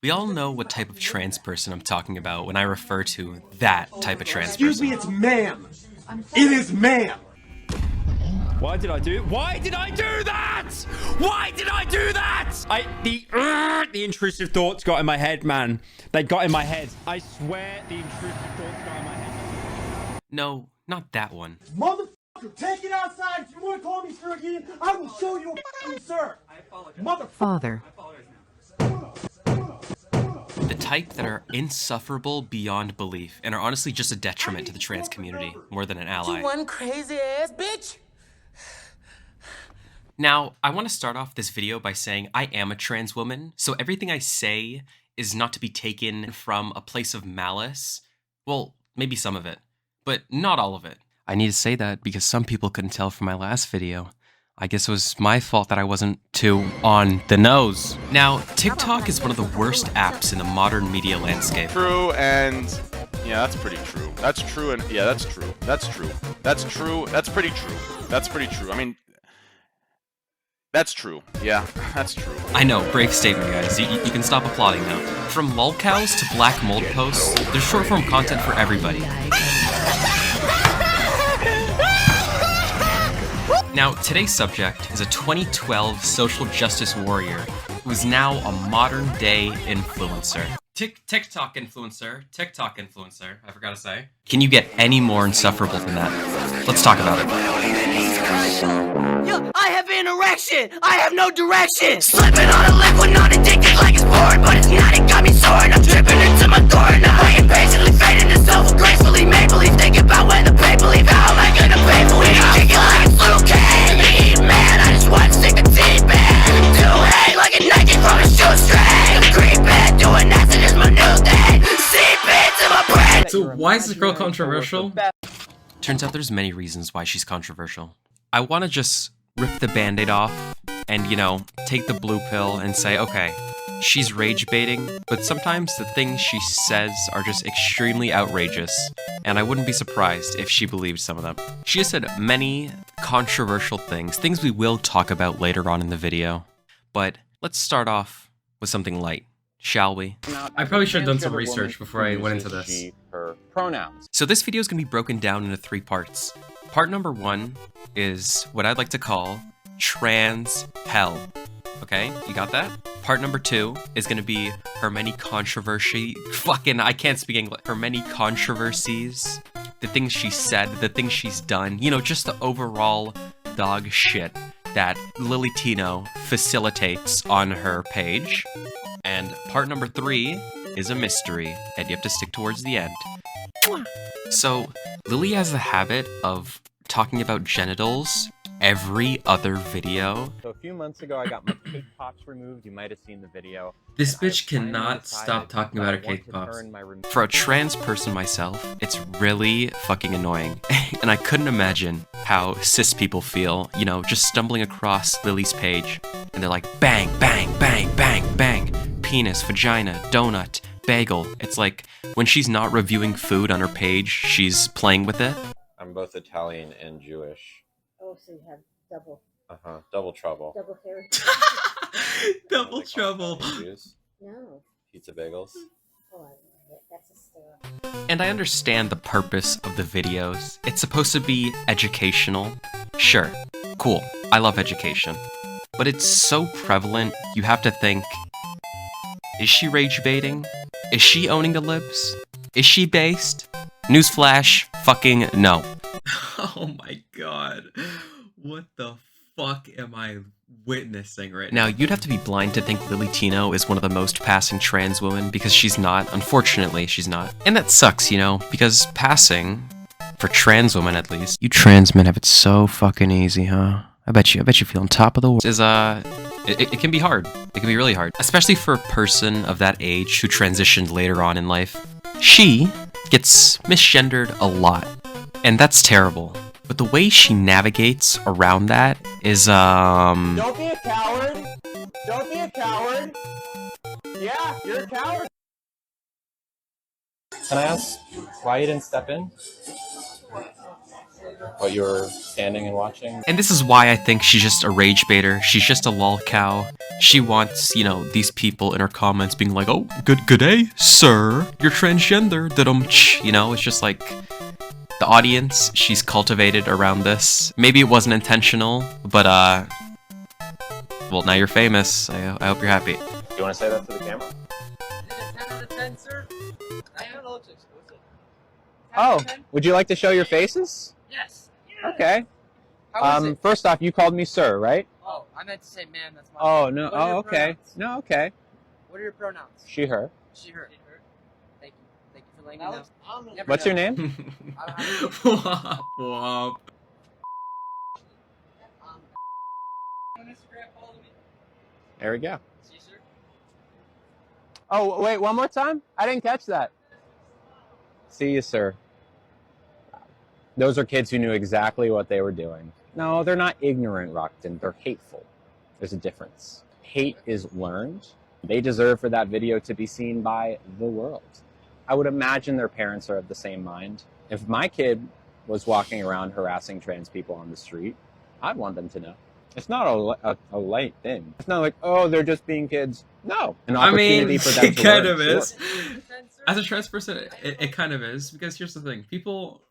We all know what type of trans person I'm talking about when I refer to that type of trans Excuse person. me, it's ma'am. It is ma'am. Why did I do that? Why did I do that? The intrusive thoughts got in my head, man. They got in my head. I swear the intrusive thoughts got in my head. No, not that one. Motherfucker, take it outside. If you want to call me sir again, I will show you a f***ing sir. I apologize. Motherfucker. Father. The type that are insufferable beyond belief and are honestly just a detriment to the trans community more than an ally. You one crazy ass bitch. Now, I want to start off this video by saying I am a trans woman, so everything I say is not to be taken from a place of malice. Well, maybe some of it, but not all of it. I need to say that because some people couldn't tell from my last video. I guess it was my fault that I wasn't too on the nose. Now, TikTok is one of the worst apps in the modern media landscape. True, and yeah, that's pretty true. That's true, and yeah, that's true. That's true. That's true. That's pretty true. That's pretty true. I mean, that's true. Yeah, that's true. I know, brave statement, guys. You can stop applauding now. From lolcows to black mold posts, there's short-form content for everybody. Now, today's subject is a 2012 social justice warrior who is now a modern-day influencer. TikTok influencer, I forgot to say. Can you get any more insufferable than that? Let's talk about it. Yo, I have an erection. I have no direction. Slipping on a liquid, not addicted like it's porn, but it's not. It got me sore, and I'm dripping into my gore. Now I am patiently fading to self gracefully make believe. Think about when the paper leave. How am I gonna pay for it? Kick it like it's little K. Man, I just want to stick the teeth back. Do hate like a Nike from a shoestring. Creeping, doing acid is my new thing. Seep into my brain. So why is this girl controversial? Turns out there's many reasons why she's controversial. I want to just rip the band-aid off and, you know, take the blue pill and say, okay, she's rage baiting, but sometimes the things she says are just extremely outrageous, and I wouldn't be surprised if she believed some of them. She has said many controversial things we will talk about later on in the video, but let's start off with something light, shall we? I probably should have done some research before I went into this. She, her pronouns. So this video is going to be broken down into 3 parts. Part number 1 is what I'd like to call trans hell. Okay, you got that? Part number 2 is going to be her many I can't speak English. Her many controversies, the things she said, the things she's done, you know, just the overall dog shit that Lily Tino facilitates on her page. And part number 3 is a mystery, and you have to stick towards the end. So, Lily has the habit of talking about genitals every other video. So a few months ago, I got my cake pops removed. You might have seen the video. This bitch cannot stop talking about her cake pops. For a trans person myself, it's really fucking annoying. And I couldn't imagine how cis people feel, you know, just stumbling across Lily's page. And they're like, bang, bang, bang, bang, bang. Penis, vagina, donut, bagel. It's like, when she's not reviewing food on her page, she's playing with it. I'm both Italian and Jewish. Oh, so you have double. Double trouble. Double hair. Double trouble. No. Pizza bagels. Oh, I love it. That's hysterical. And I understand the purpose of the videos. It's supposed to be educational. Sure, cool. I love education. But it's so prevalent, you have to think, is she rage baiting? Is she owning the libs? Is she based? Newsflash, fucking no. Oh my god. What the fuck am I witnessing right now? Now, you'd have to be blind to think Lily Tino is one of the most passing trans women, because she's not. Unfortunately, she's not. And that sucks, you know, because passing, for trans women at least, you trans men have it so fucking easy, huh? I bet you feel on top of the world. It can be hard. It can be really hard. Especially for a person of that age who transitioned later on in life. She gets misgendered a lot. And that's terrible. But the way she navigates around that is, Don't be a coward! Don't be a coward! Yeah, you're a coward! Can I ask why you didn't step in? what you were standing and watching. And this is why I think she's just a rage baiter. She's just a lol cow. She wants, you know, these people in her comments being like, oh, good day, sir. You're transgender. Da-dum-tsh. You know, it's just like the audience she's cultivated around this. Maybe it wasn't intentional, but well, now you're famous. I hope you're happy. You want to say that to the camera? Oh, would you like to show your faces? Yes. Okay. How is it? First off, you called me sir, right? Oh, I meant to say man. That's my. Oh, name. no. What are Oh, your okay. pronouns? No, okay. What are your pronouns? She, her. She, her. Thank you. Thank you for letting me know. Never What's know. your name? Womp womp. On Instagram, follow me. There we go. See, sir. Oh, wait, one more time? I didn't catch that. See you, sir. Those are kids who knew exactly what they were doing. No, they're not ignorant, Rockton. They're hateful. There's a difference. Hate is learned. They deserve for that video to be seen by the world. I would imagine their parents are of the same mind. If my kid was walking around harassing trans people on the street, I'd want them to know. It's not a light thing. It's not like, oh, they're just being kids. No. An opportunity for them it to kind learn. of is. Sure. As a trans person, it kind of is, because here's the thing: people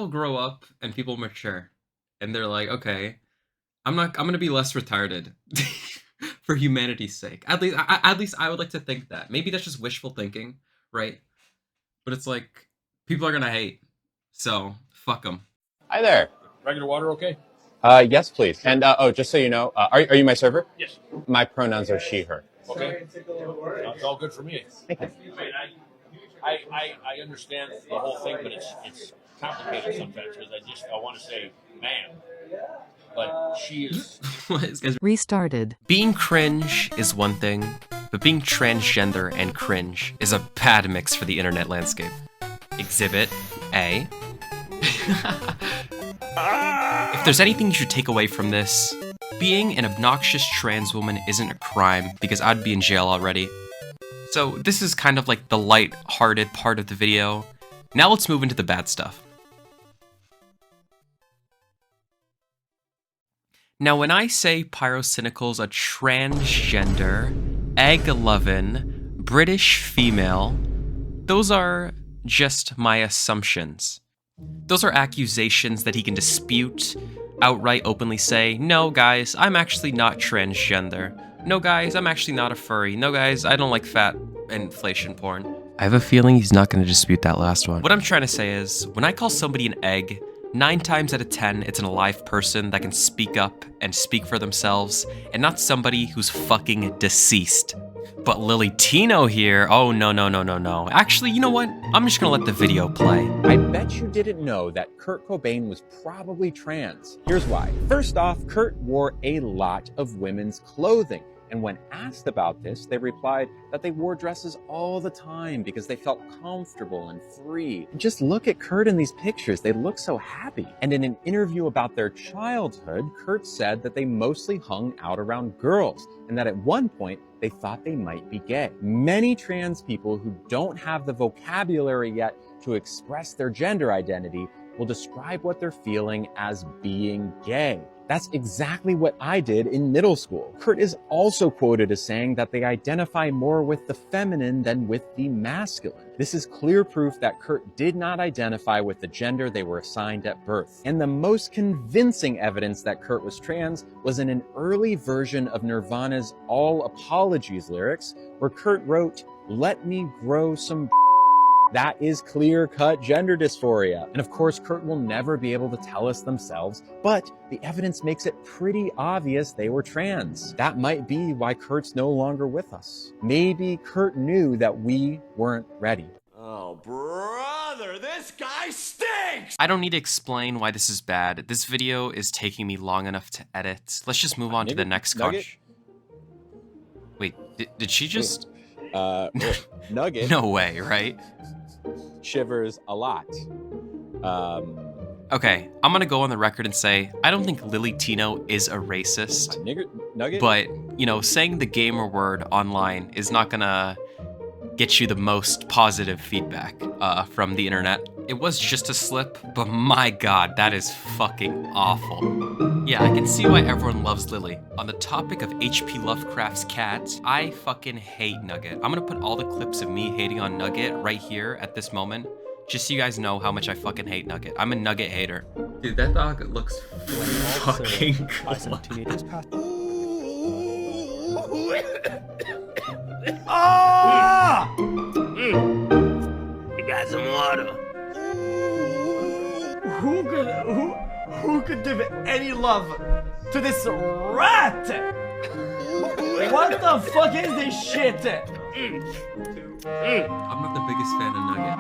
grow up and people mature, and they're like, okay, I'm gonna be less retarded for humanity's sake. At least I would like to think that. Maybe that's just wishful thinking, right? But it's like people are gonna hate, so fuck them. Hi there. Regular water, okay? Yes, please. And oh, just so you know, are you my server? Yes. My pronouns are she, her. Okay. It's all good for me. Thank you. I understand the whole thing, but it's complicated sometimes because I want to say man, but she is. Restarted. Being cringe is one thing, but being transgender and cringe is a bad mix for the internet landscape. Exhibit A. If there's anything you should take away from this, being an obnoxious trans woman isn't a crime, because I'd be in jail already. So this is kind of like the light-hearted part of the video. Now let's move into the bad stuff. Now when I say Pyrocynical's a transgender, egg-lovin', British female, those are just my assumptions. Those are accusations that he can dispute, outright openly say, no guys, I'm actually not transgender. No guys, I'm actually not a furry. No guys, I don't like fat inflation porn. I have a feeling he's not going to dispute that last one. What I'm trying to say is, when I call somebody an egg, 9 times out of 10, it's an alive person that can speak up and speak for themselves, and not somebody who's fucking deceased. But Lily Tino here, oh no. Actually, you know what? I'm just gonna let the video play. I bet you didn't know that Kurt Cobain was probably trans. Here's why. First off, Kurt wore a lot of women's clothing. And when asked about this, they replied that they wore dresses all the time because they felt comfortable and free. And just look at Kurt in these pictures. They look so happy. And in an interview about their childhood, Kurt said that they mostly hung out around girls and that at one point they thought they might be gay. Many trans people who don't have the vocabulary yet to express their gender identity will describe what they're feeling as being gay. That's exactly what I did in middle school. Kurt is also quoted as saying that they identify more with the feminine than with the masculine. This is clear proof that Kurt did not identify with the gender they were assigned at birth. And the most convincing evidence that Kurt was trans was in an early version of Nirvana's All Apologies lyrics, where Kurt wrote, "Let me grow some." That is clear-cut gender dysphoria. And of course, Kurt will never be able to tell us themselves, but the evidence makes it pretty obvious they were trans. That might be why Kurt's no longer with us. Maybe Kurt knew that we weren't ready. Oh, brother, this guy stinks! I don't need to explain why this is bad. This video is taking me long enough to edit. Let's just move on to the next question. Wait, did she just... Nugget. No way, right? Shivers a lot. Okay, I'm gonna go on the record and say, I don't think Lily Tino is a racist. Nugget? But, you know, saying the gamer word online is not gonna get you the most positive feedback from the internet. It was just a slip, but my god, that is fucking awful. Yeah, I can see why everyone loves Lily. On the topic of H.P. Lovecraft's cat, I fucking hate Nugget. I'm gonna put all the clips of me hating on Nugget right here at this moment, just so you guys know how much I fucking hate Nugget. I'm a Nugget hater. Dude, that dog looks fucking cool. Ah! You got some water. Who could give any love to this rat? What the fuck is this shit? I'm not the biggest fan of Nugget.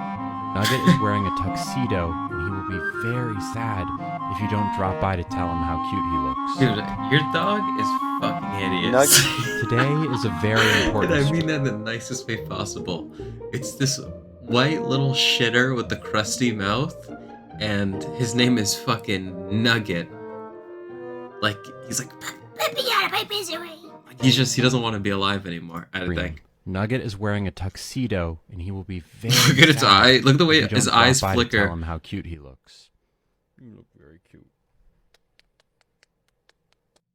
Nugget is wearing a tuxedo, and he will be very sad if you don't drop by to tell him how cute he looks. Dude, your dog is fucking hideous. Today is a very important. And I mean that in the nicest way possible. It's this white little shitter with the crusty mouth, and his name is fucking Nugget. Like, he's like, Let me out of my misery. he doesn't want to be alive anymore, I think. Nugget is wearing a tuxedo, and he will be very Look at its sad eye. Look at the way if you his don't drop eyes by to flicker. Tell him how cute he looks. You look very cute.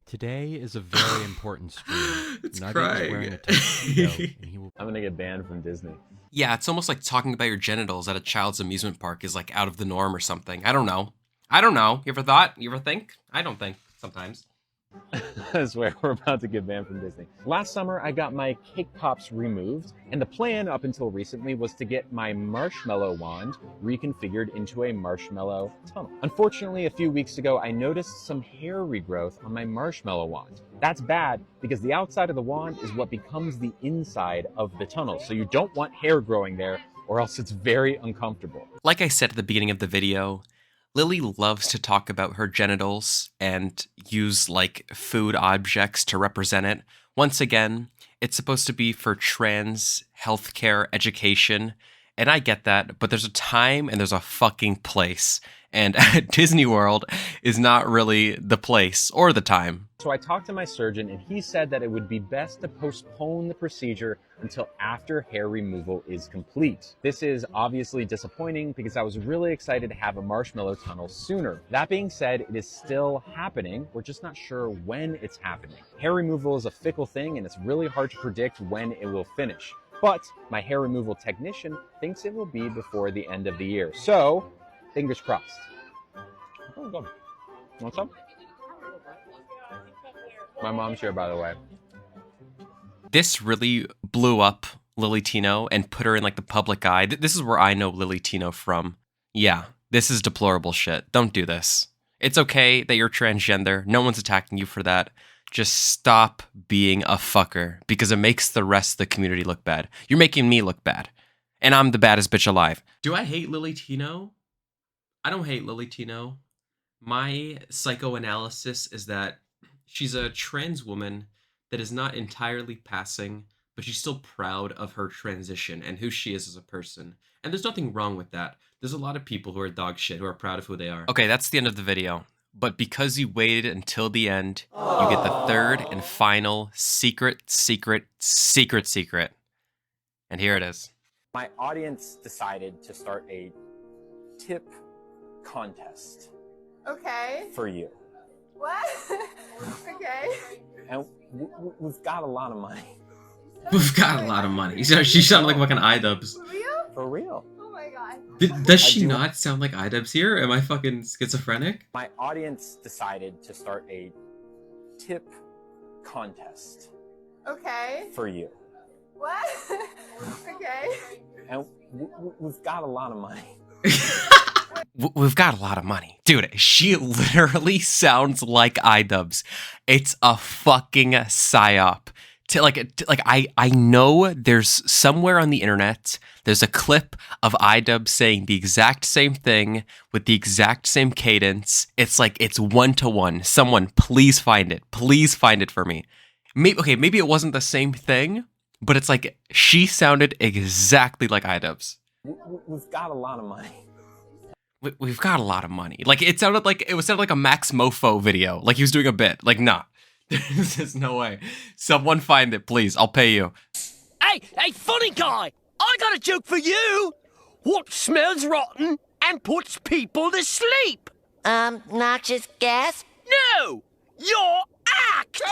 Today is a very important stream. It's Nugget crying. is wearing a tuxedo, and he will. I'm gonna get banned from Disney. Yeah, it's almost like talking about your genitals at a child's amusement park is like out of the norm or something. I don't know. You ever thought? You ever think? I don't think sometimes. I swear, we're about to get banned from Disney. Last summer, I got my cake pops removed, and the plan up until recently was to get my marshmallow wand reconfigured into a marshmallow tunnel. Unfortunately, a few weeks ago, I noticed some hair regrowth on my marshmallow wand. That's bad because the outside of the wand is what becomes the inside of the tunnel, so you don't want hair growing there, or else it's very uncomfortable. Like I said at the beginning of the video, Lily loves to talk about her genitals and use like food objects to represent it. Once again, it's supposed to be for trans healthcare education, and I get that, but there's a time and there's a fucking place. And Disney World is not really the place or the time. So I talked to my surgeon, and he said that it would be best to postpone the procedure until after hair removal is complete. This is obviously disappointing because I was really excited to have a marshmallow tunnel sooner. That being said, it is still happening. We're just not sure when it's happening. Hair removal is a fickle thing, and it's really hard to predict when it will finish. But my hair removal technician thinks it will be before the end of the year. So, fingers crossed. Oh, go. Want some? My mom's here, by the way. This really blew up Lily Tino and put her in like the public eye. This is where I know Lily Tino from. Yeah, this is deplorable shit. Don't do this. It's okay that you're transgender. No one's attacking you for that. Just stop being a fucker because it makes the rest of the community look bad. You're making me look bad. And I'm the baddest bitch alive. Do I hate Lily Tino? I don't hate Lily Tino. My psychoanalysis is that she's a trans woman that is not entirely passing, but she's still proud of her transition and who she is as a person. And there's nothing wrong with that. There's a lot of people who are dog shit who are proud of who they are. Okay, that's the end of the video. But because you waited until the end, you get the third and final secret. And here it is. My audience decided to start a tip contest. Okay. For you. What? Okay. And we've got a lot of money. We've got a lot of money. She sounded like fucking iDubbbz. For real? For real. Oh my god. Does she not sound like iDubbbz here? Am I fucking schizophrenic? My audience decided to start a tip contest. Okay. For you. What? Okay. And we've got a lot of money. We've got a lot of money. Dude, she literally sounds like iDubbbz. It's a fucking psyop. I know there's somewhere on the internet, there's a clip of iDubbbz saying the exact same thing with the exact same cadence. It's like, it's 1-to-1. Someone, please find it. Please find it for me. Maybe it wasn't the same thing, but it's like, she sounded exactly like iDubbbz. We've got a lot of money. We've got a lot of money. Like, it sounded like a Max Mofo video. Like he was doing a bit. Like, nah. There's no way. Someone find it, please. I'll pay you. Hey, funny guy! I got a joke for you! What smells rotten and puts people to sleep. Noxious gas? No! Your act!